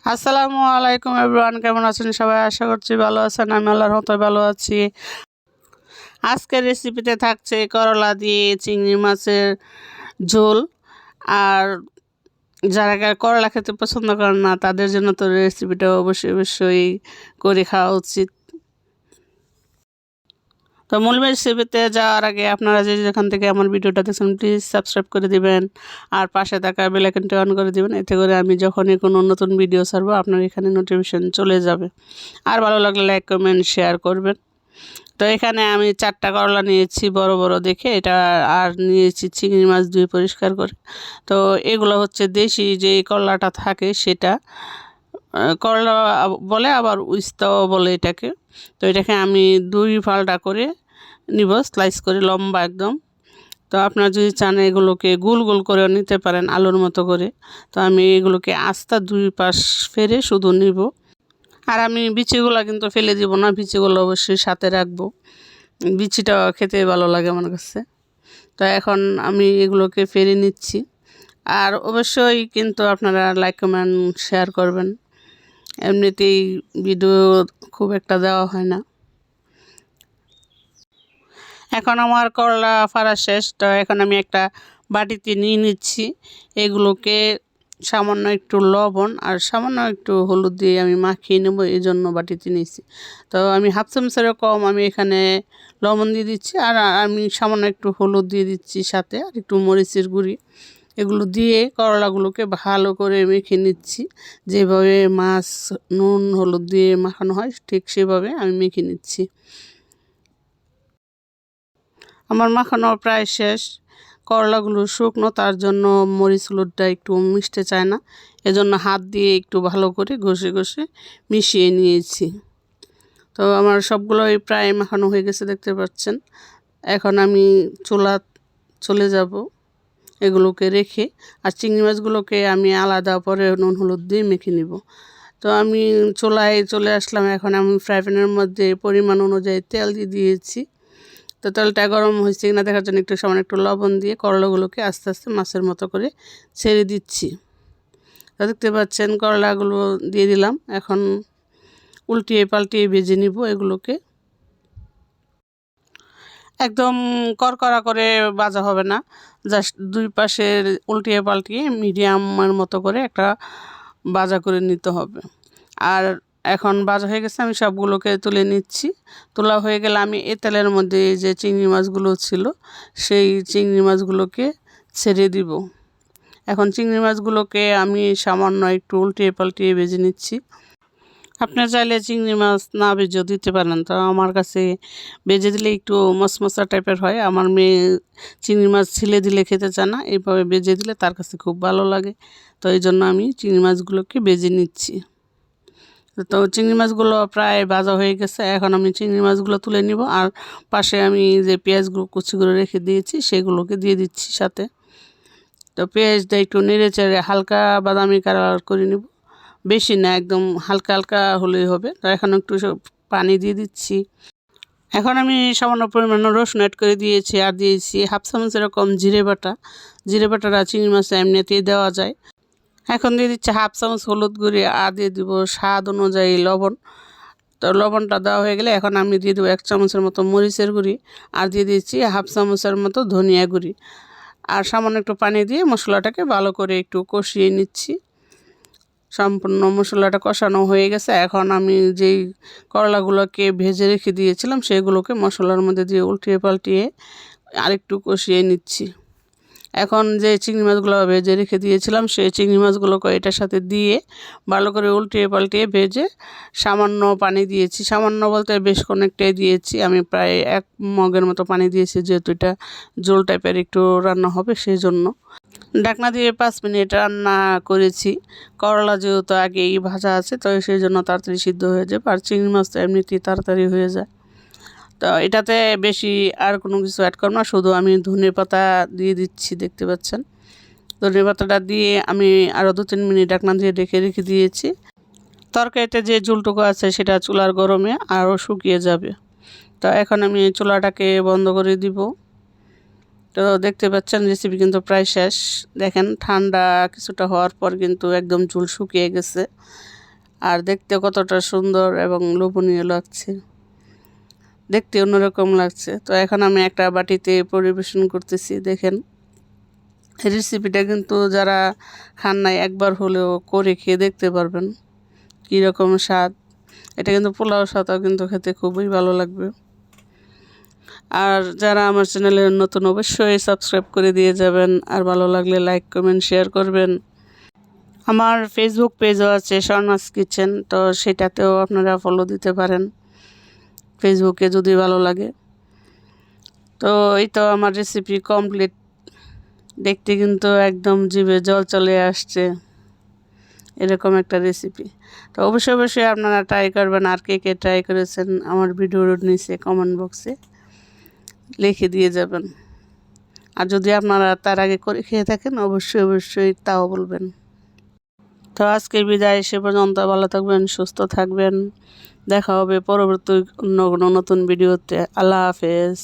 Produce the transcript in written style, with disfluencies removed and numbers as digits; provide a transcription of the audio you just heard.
আসসালামু আলাইকুম এভরিওয়ান, কেমন আছেন সবাই? আশা করছি ভালো আছেন। আমি আল্লাহর মতো ভালো আছি। আজকের রেসিপিতে থাকছে করলা দিয়ে চিংড়ি মাছের ঝোল। আর যারা করলা খেতে পছন্দ করেন না তাদের জন্য তো রেসিপিটা অবশ্যই অবশ্যই করে খাওয়া উচিত। তো মূল রেসিপিতে যাওয়ার আগে আপনারা যেখান থেকে আমার ভিডিওটা দেখছেন প্লিজ সাবস্ক্রাইব করে দিবেন আর পাশে থাকা বেল আইকনটি অন করে দিবেন। এতে করে আমি যখনই কোনো নতুন ভিডিও ছাড়বো আপনার এখানে নোটিফিকেশন চলে যাবে। আর ভালো লাগলে লাইক কমেন্ট শেয়ার করবেন। তো এখানে আমি 4টা করলা নিয়েছি বড় বড় দেখে, এটা আর নিয়েছি চিংড়ি মাছ ধুয়ে পরিষ্কার করে। তো এগুলো হচ্ছে দেশি যে করলাটা থাকে সেটা করলা বলে, আবার উস্তাও বলে এটাকে। তো এটাকে আমি 2 ফালটা করে নিব, স্লাইস করে লম্বা একদম। তো আপনারা যদি চান এগুলোকে গোল গোল করেও নিতে পারেন আলুর মতো করে। তো আমি এগুলোকে আস্তা 2 পাশ ফেরে শুধু নিব। আর আমি বিচিগুলো কিন্তু ফেলে দিব না, বিচিগুলো অবশ্যই সাথে রাখবো। বিচিটা খেতে ভালো লাগে আমার কাছে। তো এখন আমি এগুলোকে ফেরে নিচ্ছি। আর অবশ্যই কিন্তু আপনারা লাইক কমেন্ট শেয়ার করবেন, এমনিতেই ভিডিও খুব একটা দেওয়া হয় না। এখন আমার করলা ফাড়া শেষ। তো এখন আমি একটা বাটিতে নিয়ে নিচ্ছি। এগুলোকে সামান্য একটু লবণ আর সামান্য একটু হলুদ দিয়ে আমি মাখিয়ে নেব, এই জন্য বাটিতে নিয়েছি। তো আমি হাফ চামচেরও কম আমি এখানে লবণ দিয়ে দিচ্ছি, আর আমি সামান্য একটু হলুদ দিয়ে দিচ্ছি সাথে, আর একটু মরিচের গুঁড়ি। এগুলো দিয়ে করলাগুলোকে ভালো করে মেখে নিচ্ছি। যেভাবে মাছ নুন হলুদ দিয়ে মাখানো হয় ঠিক সেভাবে আমি মেখে নিচ্ছি। আমার মাখানো প্রায় শেষ। করলাগুলো শুকনো, তার জন্য মরিচ হলুদটা একটু মিশতে চায় না, এজন্য হাত দিয়ে একটু ভালো করে ঘষে ঘষে মিশিয়ে নিয়েছি। তো আমার সবগুলোই প্রায় মাখানো হয়ে গেছে দেখতে পাচ্ছেন। এখন আমি চলে যাব এগুলোকে রেখে, আর চিংড়ি মাছগুলোকে আমি আলাদা পরে নুন হলুদ দিয়ে মেখে নিব। তো আমি চুলায় চলে আসলাম। এখন আমি ফ্রাই প্যানের মধ্যে পরিমাণ অনুযায়ী তেল দিয়ে দিয়েছি। তো তেলটা গরম হয়েছে কিনা দেখার জন্য একটু সামান্য একটু লবণ দিয়ে করলাগুলোকে আস্তে আস্তে মাছের মতো করে ছেড়ে দিচ্ছি। তো দেখতে পাচ্ছেন করলাগুলো দিয়ে দিলাম। এখন উল্টিয়ে পাল্টিয়ে ভেজে নিব এগুলোকে। একদম করকরা করে ভাজা হবে না, জাস্ট 2 পাশের উল্টিয়ে পাল্টিয়ে মিডিয়ামের মতো করে একটা ভাজা করে নিতে হবে। আর এখন ভাজা হয়ে গেছে, আমি সবগুলোকে তুলে নিচ্ছি। তোলা হয়ে গেলে আমি এই তেলের মধ্যে যে চিংড়ি মাছগুলো ছিল সেই চিংড়ি মাছগুলোকে ছেড়ে দিব। এখন চিংড়ি মাছগুলোকে আমি সামান্য একটু উল্টিয়ে পাল্টিয়ে ভেজে নিচ্ছি। আপনার চাইলে চিংড়ি মাছ না ভেজেও দিতে পারেন। তো আমার কাছে ভেজে দিলে একটু মশমশা টাইপের হয়। আমার মেয়ে চিংড়ি মাছ ছিলে দিলে খেতে চায় না, এইভাবে ভেজে দিলে তার কাছে খুব ভালো লাগে। তো এই জন্য আমি চিংড়ি মাছগুলোকে ভেজে নিচ্ছি। তো চিংড়ি মাছগুলো প্রায় ভাজা হয়ে গেছে। এখন আমি চিংড়ি মাছগুলো তুলে নিব, আর পাশে আমি যে পেঁয়াজগুলো কুচি করে রেখে দিয়েছি সেগুলোকে দিয়ে দিচ্ছি সাথে। তো পেঁয়াজটা একটু নেড়ে চেড়ে হালকা বাদামি কালার করে নিব, বেশি না, একদম হালকা হালকা হলেই হবে। তো এখন একটু পানি দিয়ে দিচ্ছি। এখন আমি সামান্য পরিমাণ রসুন অ্যাড করে দিয়েছি, আর দিয়েছি হাফ চামচ এরকম জিরে বাটা। জিরে বাটাটা চিংড়ি মাছে এমনিতেই দেওয়া যায়। এখন দিয়ে দিচ্ছি হাফ চামচ হলুদ গুঁড়ি, আর দিয়ে দিব স্বাদ অনুযায়ী লবণ। তো লবণটা দেওয়া হয়ে গেলে এখন আমি দিয়ে দেবো 1 চামচের মতো মরিচের গুঁড়ি, আর দিয়ে দিচ্ছি হাফ চামচের মতো ধনিয়া গুঁড়ি। আর সামান্য একটু পানি দিয়ে মশলাটাকে ভালো করে একটু কষিয়ে নিচ্ছি। সম্পূর্ণ মশলাটা কষানো হয়ে গেছে। এখন আমি যেই করলাগুলোকে ভেজে রেখে দিয়েছিলাম সেগুলোকে মশলার মধ্যে দিয়ে উল্টিয়ে পাল্টিয়ে আরেকটু কষিয়ে নিচ্ছি। এখন যে চিংড়ি মাছগুলো ভেজে রেখে দিয়েছিলাম সেই চিংড়ি মাছগুলোকে এটার সাথে দিয়ে ভালো করে উল্টিয়ে পাল্টিয়ে ভেজে সামান্য পানি দিয়েছি। সামান্য বলতে বেশ অনেকটাই দিয়েছি, আমি প্রায় 1 মগের মতো পানি দিয়েছি, যেহেতু এটা ঝোল টাইপের একটু রান্না হবে সেই জন্য। ঢাকনা দিয়ে 5 মিনিট রান্না করেছি। করলা যেহেতু আগেই ভাজা আছে, তো সেই জন্য তাড়াতাড়ি সিদ্ধ হয়ে যায়, আর চিংড়ি মাছ তো এমনিতেই তাড়াতাড়ি হয়ে যায়। তো এটাতে বেশি আর কোনো কিছু অ্যাড করব না, শুধু আমি ধনেপাতা দিয়ে দিচ্ছি, দেখতে পাচ্ছেন। ধনেপাতাটা দিয়ে আমি আরও 2-3 মিনিট ঢাকনা দিয়ে রেখে দিয়েছি। তরকারিতে যে ঝোলটুকু আছে সেটা চুলার গরমে আরও শুকিয়ে যাবে। তো এখন আমি চুলাটাকে বন্ধ করে দিব। তো দেখতে পাচ্ছেন রেসিপি কিন্তু প্রায় শেষ। দেখেন ঠান্ডা কিছুটা হওয়ার পর কিন্তু একদম চুল শুকিয়ে গেছে, আর দেখতে কতটা সুন্দর এবং লোভনীয় লাগছে, দেখতে অন্যরকম লাগছে। তো এখন আমি একটা বাটিতে পরিবেশন করতেছি। দেখেন রেসিপিটা কিন্তু যারা খান নাই একবার হলেও করে খেয়ে দেখতে পারবেন কীরকম স্বাদ। এটা কিন্তু পোলাও সাথেও কিন্তু খেতে খুবই ভালো লাগবে। আর যারা আমার চ্যানেলে নতুন অবশ্যই সাবস্ক্রাইব করে দিয়ে যাবেন, আর ভালো লাগলে লাইক কমেন্ট শেয়ার করবেন। আমার ফেসবুক পেজও আছে স্বর্ণাস কিচেন, তো সেটাতেও আপনারা ফলো দিতে পারেন ফেসবুকে যদি ভালো লাগে। তো এই তো আমার রেসিপি কমপ্লিট। দেখতে কিন্তু একদম জিভে জল চলে আসছে, এরকম একটা রেসিপি। তো অবশ্যই আপনারা ট্রাই করবেন। আর কে কে ট্রাই করেছেন আমার ভিডিওর নিচে কমেন্ট বক্সে লিখে দিয়ে যাবেন। আর যদি আপনারা তার আগে করে খেয়ে থাকেন অবশ্যই তাও বলবেন। তো আজকের বিদায়, সে পর্যন্ত ভালো থাকবেন, সুস্থ থাকবেন। দেখা হবে পরবর্তী অন্য কোনো নতুন ভিডিওতে। আল্লাহ হাফেজ।